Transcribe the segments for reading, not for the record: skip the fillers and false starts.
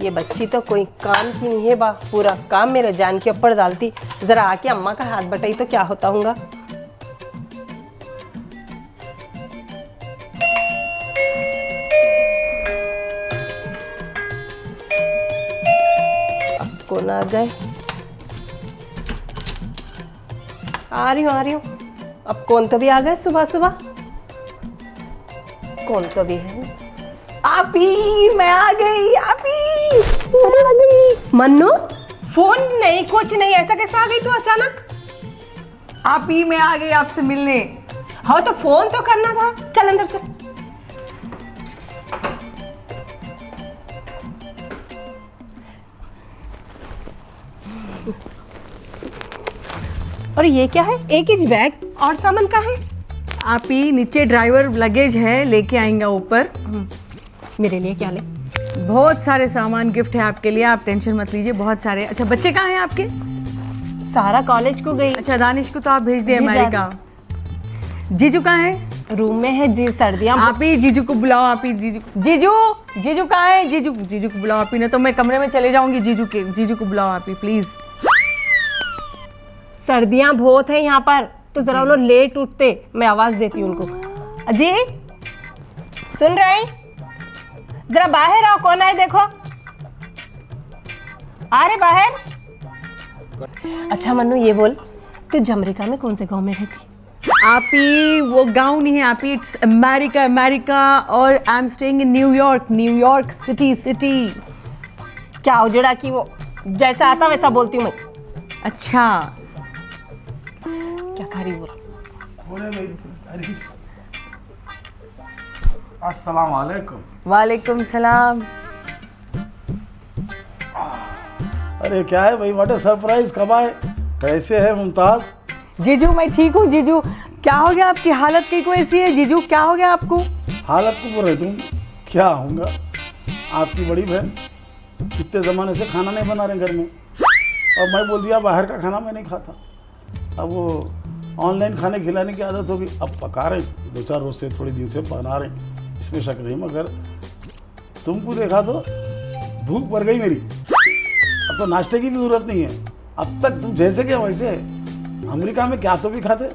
ये बच्ची तो कोई काम की नहीं है बा, पूरा काम मेरे जान के ऊपर डालती। जरा आके अम्मा का हाथ बटाई तो क्या होता होगा। अब कौन आ गए? आ रही हूँ। अब कौन तो भी आ गए सुबह सुबह। कौन तो भी है। आपी मैं आ गई। मन्नू फोन नहीं, कुछ नहीं, ऐसा कैसे आ गई तू अचानक? आपी मैं आ गई आपसे मिलने। हाँ तो फोन तो करना था। चल अंदर चल। और ये क्या है? एक ही बैग और सामान का है? आपी नीचे ड्राइवर लगेज है, लेके आएंगे ऊपर। मेरे लिए क्या ले? बहुत सारे सामान गिफ्ट है आपके लिए, आप टेंशन मत लीजिए, बहुत सारे। अच्छा बच्चे कहाँ हैं आपके? सारा कॉलेज को गई। अच्छा दानिश को तो आप भेज दिए जी, अमेरिका। जीजू कहाँ है? रूम में है जी। सर्दियाँ आप ही जीजू को बुलाओ। आप ही जीजू कहाँ है? जीजू को बुलाओ। आप ही ने तो मैं कमरे में चले जाऊंगी। जीजू को बुलाओ आप ही प्लीज। सर्दियाँ बहुत है यहाँ पर, तो जरा उन्होंने लेट उठते, मैं आवाज देती हूँ उनको। अजी सुन रहे? जरा बाहर आओ, कौन आए देखो। आ रहे बाहर। अच्छा मन्नू ये बोल, तू अमेरिका में कौन से गांव में रहती? आप ही वो गांव नहीं है आप ही, इट्स अमेरिका। और I am staying in New York city. क्या उजड़ा की वो जैसा आता वैसा बोलती हूँ मैं। अच्छा क्या खा रही बोल। अस्सलाम वालेकुम। वालेकुम सलाम। अरे क्या है भाई, व्हाट ए सरप्राइज। कब आए? कैसे है मुमताज? जीजू मैं ठीक हूँ। जीजू क्या हो गया? आपकी हालत की कोई ऐसी है? जीजू क्या हो गया आपको? हालत को बोल रहे तुम? क्या होगा, आपकी बड़ी बहन कितने ज़माने से खाना नहीं बना रहे घर में, और मैं बोल दिया बाहर का खाना मैं नहीं खाता। अब वो ऑनलाइन खाने खिलाने की आदत होगी। अब पका रहे 2-4 रोज से, थोड़ी दिन से बना रहे, इसमें शक नहीं, मगर तुमको देखा तो भूख भर गई मेरी। अब तो नाश्ते की भी ज़रूरत नहीं है। अब तक तुम जैसे क्या वैसे है। अमेरिका में क्या तो भी खाते।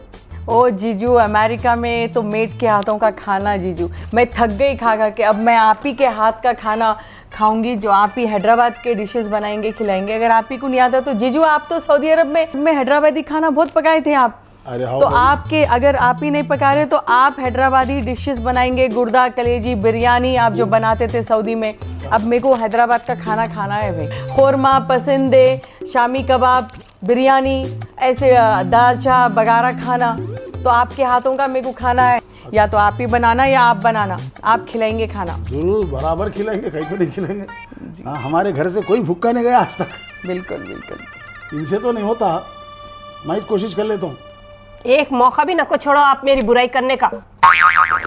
ओ जीजू अमेरिका में तो मेट के हाथों का खाना। जीजू मैं थक गई खा के। अब मैं आप ही के हाथ का खाना खाऊंगी, जो आप ही हैदराबाद के डिशेस बनाएंगे खिलाएंगे। अगर आप ही को नहीं आता तो जीजू आप तो सऊदी अरब में हैदराबादी खाना बहुत पकाए थे आप। अरे तो आपके अगर आप ही नहीं पका रहे तो आप हैदराबादी डिशेस बनाएंगे, गुर्दा कलेजी बिरयानी आप जो बनाते थे सऊदी में। अब मेरे को हैदराबाद का खाना खाना है भाई। खोरमा पसंदे, शामी कबाब, बिरयानी, ऐसे दाल चाह बगारा खाना, तो आपके हाथों का मेरे को खाना है। या तो आप ही बनाना या आप बनाना, आप खिलाएंगे खाना। जरूर बराबर खिलाएंगे, कहीं तो नहीं खिलाएंगे। हाँ, हमारे घर से कोई भूखा नहीं गया आज तक। बिल्कुल। इनसे तो नहीं होता, मैं कोशिश कर लेता हूँ। एक मौका भी नको छोड़ो आप मेरी बुराई करने का।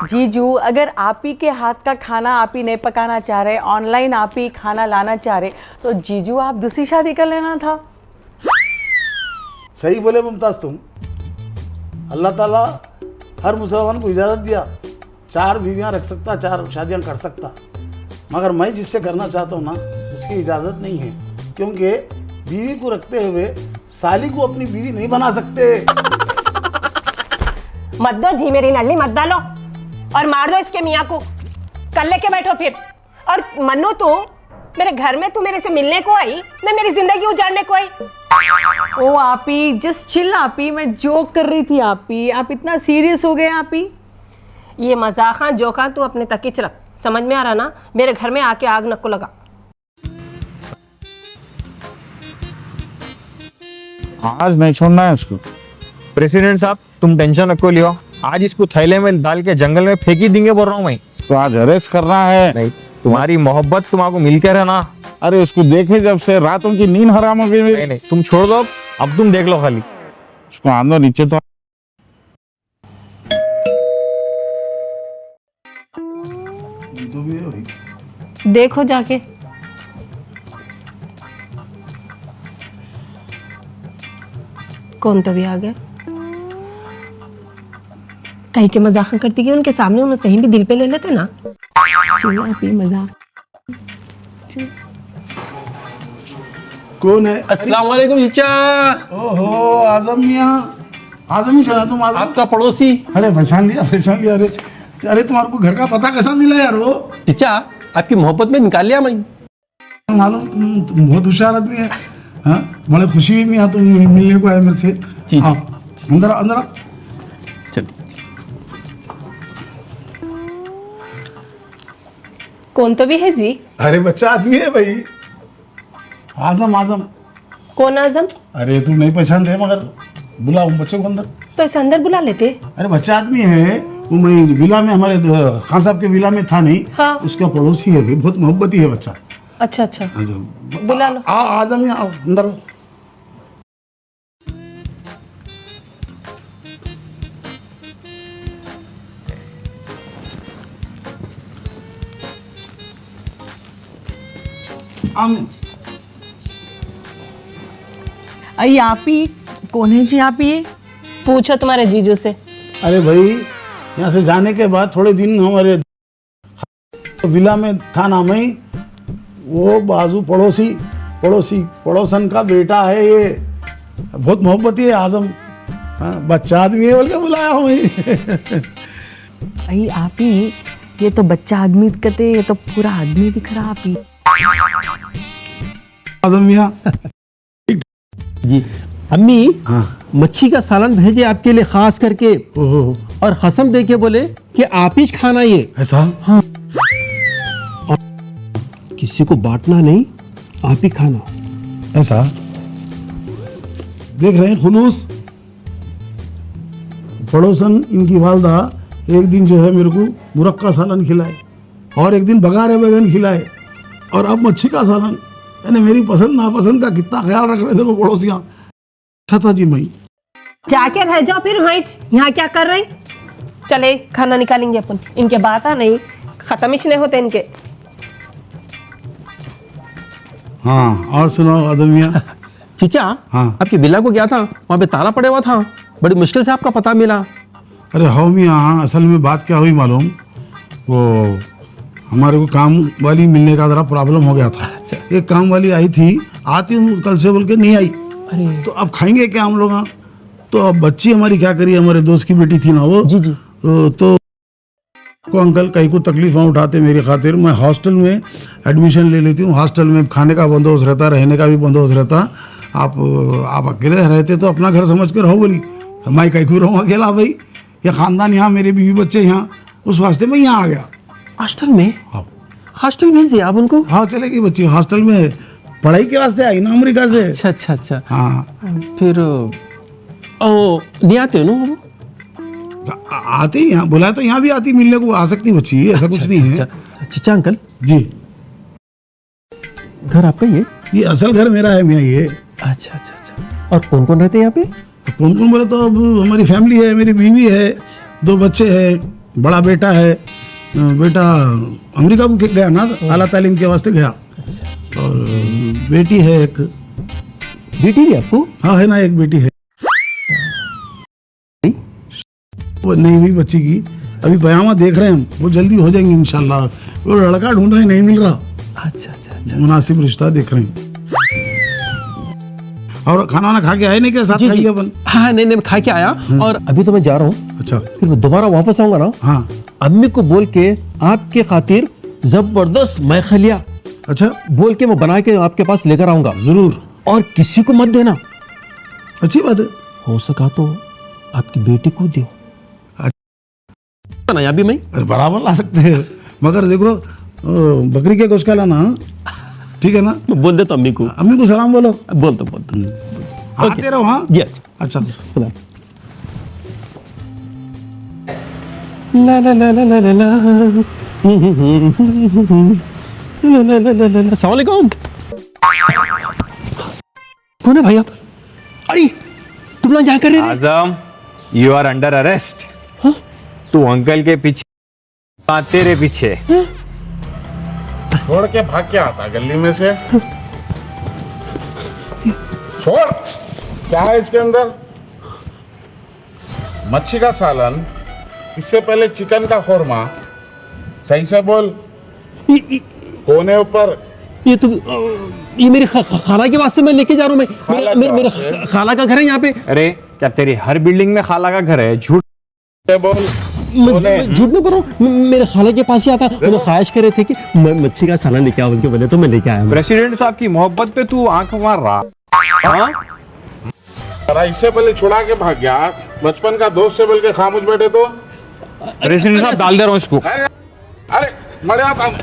जीजू अगर आप ही के हाथ का खाना आप ही नहीं पकाना चाह रहे, ऑनलाइन आप ही खाना लाना चाह रहे, तो जीजू आप दूसरी शादी कर लेना था। सही बोले मुमताज तुम। अल्लाह ताला हर मुसलमान को इजाज़त दिया, 4 बीवियाँ रख सकता, 4 शादियाँ कर सकता, मगर मैं जिससे करना चाहता हूँ ना, उसकी इजाज़त नहीं है। क्योंकि बीवी को रखते हुए साली को अपनी बीवी नहीं बना सकते। मत दो जी मेरी नल्ली, मत डालो और मार दो इसके मियाँ को। कल लेके बैठो फिर। और मन्नू तू मेरे घर में तू मेरे से मिलने को आई ना, मेरी जिंदगी उजाड़ने को आई। ओ आप ही जस्ट चिल। आप ही मैं जोक कर रही थी। आप ही आप इतना सीरियस हो गए। आप ही ये मजाका जोका तू अपने तक ही रख, समझ में आ रहा ना? मेरे घर में आके आग नको लगा। आज नहीं छोड़ना है उसको। प्रेसिडेंट साहब तुम टेंशन रखो लियो, आज इसको थैले में डाल के जंगल में फेंक ही देंगे बोल रहा हूँ मैं। तो आज अरेस्ट करना है। नहीं तुम्हारी मोहब्बत तुम्हारे मिलकर है ना। अरे उसको देखे जब से रातों की नींद हराम हो गई मेरी। नहीं तुम छोड़ दो, अब तुम देख लो खाली। उसको आंदो नीचे तो। देखो जाके। कौन तो भी आ गया। कहीं के मजाक करती कि उनके सामने उन्हें सही भी दिल पे ले लेते ना। चिल्ला आप ही मजाक। कौन है? अस्सलाम वालेकुम चचा। ओहो आजम मियाँ, आजम ही चला तुम? आजम आपका पड़ोसी। अरे पहचान लिया। अरे अरे तुम्हारे को घर का पता कैसा मिला यार? वो चचा आपकी मोहब्बत में निकाल लिया मैं। मालूम तुम बहुत होशियार आदमी है। हाँ बड़े खुशी हुई मियाँ तुम मिलने को आए मेरे से। जी। हाँ अंदर अंदर आओ। चल कौन तो भी है जी? अरे बच्चा आदमी है भाई, आजम आजम। कौन आजम? अरे तू नहीं पहचान रहे मगर बुलाओ बच्चों को अंदर। तो इसे अंदर बुला लेते। अरे बच्चा आदमी है वो, मैं विला में हमारे खान साहब के विला में था नहीं। हाँ। उसका पड़ोसी है, बहुत मोहब्बती है बच्चा। अच्छा अच्छा, बुला बुला लो। आजम यहाँ आओ अंदर आओ। अरे आप ही कौन है जी? आप ये पूछो तुम्हारे जीजू से। अरे भाई यहाँ से जाने के बाद थोड़े दिन हमारे विला में था ना मैं, वो बाजू पड़ोसन का बेटा है ये, बहुत मोहब्बती है आजम। हाँ, बच्चा आदमी है बोल के बुलाया हूँ मैं। अरे आप ही, ये तो बच्चा आदमी कहते, ये तो पूरा आदमी दिख रहा आप ही। आजम मियाँ। जी अम्मी, हाँ। मच्छी का सालन भेजे आपके लिए खास करके, ओहो और कसम दे के बोले कि आप ही खाना ये, ऐसा? किसी को बांटना नहीं, आप ही खाना। ऐसा देख रहे हैं खुलूस। पड़ोसन इनकी वालदा एक दिन जो है मेरे को मुरक्का सालन खिलाए, और एक दिन बघारे बैगन खिलाए, और अब मच्छी का सालन। यानी मेरी पसंद नापसंद का कितना ख्याल रख रहे थे वो पड़ोसियाँ। अच्छा था जी मैं। जाके रह जाओ फिर वहीं, यहाँ क्या कर रहे? चले खाना निकालेंगे अपन। इनके बात आ नहीं खत्म ही नहीं होते इनके। हाँ और सुनाओ आदम मियाँ। चचा, हाँ। आपकी विला को गया था, वहाँ पे ताला पड़े हुआ था, बड़ी मुश्किल से आपका पता मिला। अरे हाँ मियाँ, असल में बात क्या हुई मालूम, वो हमारे को काम वाली मिलने का ज़रा प्रॉब्लम हो गया था। एक काम वाली आई थी, आती हूँ कल से बोल के नहीं आई। अरे तो अब खाएंगे क्या हम लोग? तो अब बच्ची हमारी क्या करी, हमारे दोस्त की बेटी थी ना वो। जी जी। तो को अंकल कहीं को तकलीफ ना उठाते मेरी खातिर, मैं हॉस्टल में एडमिशन ले लेती हूँ। हॉस्टल में खाने का बंदोबस्त रहता, रहने का भी बंदोबस्त रहता। आप अकेले रहते तो अपना घर समझ कर रहो। बोली मैं कहीं को रहूँ अकेला भाई, ये खानदान यहाँ, मेरे बीवी बच्चे यहाँ, उस वास्ते मैं यहाँ आ गया। हॉस्टल में? हाँ। हॉस्टल भेज दिया आप उनको? हाँ चलेगी बच्ची, हॉस्टल में पढ़ाई के वास्ते आई ना अमेरिका से। अच्छा अच्छा अच्छा। हाँ फिर ओ नहीं आते ना वो? आती यहाँ, बुलाया तो यहाँ भी आती, मिलने को आ सकती बच्ची, ऐसा कुछ नहीं है। चचा अंकल जी घर आपका ये असल घर मेरा है मियाँ ये। अच्छा अच्छा अच्छा। और कौन कौन रहते हैं यहाँ पे? कौन कौन बोले तो अब हमारी फैमिली है, मेरी बीवी है, 2 बच्चे हैं, बड़ा बेटा है। बेटा अमेरिका को गया ना, आला तालीम के वास्ते गया। और बेटी है एक। बेटी भी आपको? हाँ है ना, एक बेटी है। वो नहीं हुई बच्ची की, अभी पयामा देख रहे हैं हम, वो जल्दी हो जाएंगे इंशाल्लाह। वो लड़का ढूंढ रहे हैं, नहीं मिल रहा। अच्छा अच्छा अच्छा। मुनासिब रिश्ता देख रहे हैं। और खाना वाना खा के आए नहीं के साथ जी, जी। खाइए अपन? हाँ नहीं नहीं, खा के आया और अभी तो मैं जा रहा हूँ। अच्छा फिर मैं दोबारा वापस आऊंगा ना, हाँ अम्मी को बोल के आपके खातिर जबरदस्त मैखलिया अच्छा बोल के मैं बना के आपके पास लेकर आऊंगा जरूर, और किसी को मत देना। अच्छी बात है। हो सका तो आपकी बेटी को दो ना, यहाँ भी मैं। अरे बराबर ला सकते हैं, मगर देखो बकरी के गोश्त का लाना, ठीक है ना? बोल देता अम्मी को। अम्मी को सलाम बोलो। बोलता आते रहो। हाँ जी अच्छा। अच्छा ला ला ला ला ला ला ला अस्सलाम वालेकुम। कौन है भाई आप? अरे तुम लोग क्या कर रहे हैं? आजम, यू आर अंडर अरेस्ट। तू अंकल के पीछे, तेरे पीछे। छोड़ के भाग के आता गली में से। छोड़, क्या है इसके अंदर? मच्छी का सालन, इससे पहले चिकन का खोरमा। सही से बोल, कौन है ऊपर? ये तो ये मेरी खाला के वास्ते मैं लेके जा रहा हूँ। खाला मेरे के वास्ते? खाला का घर है यहाँ पे। अरे क्या तेरी हर बिल्डिंग में खाला का घर है? झूठ बोल मैं झूठ नहीं बोल रहा हूँ, मेरे खाला के पास ही आता। वो ख्वाहिश कर रहे थे कि मच्छी का सालन लेके आओ, उनके बोले तो मैं लेके आया हूँ। प्रेसिडेंट साहब की मोहब्बत पे तू आंख मार रहा। हाँ? जरा इससे पहले छुड़ा के भाग गया। बचपन का दोस्त से बोल के खामोश बैठे तो। प्रेसिडेंट साहब डाल दे रहा हूँ इसको। अरे मर जाता हूँ।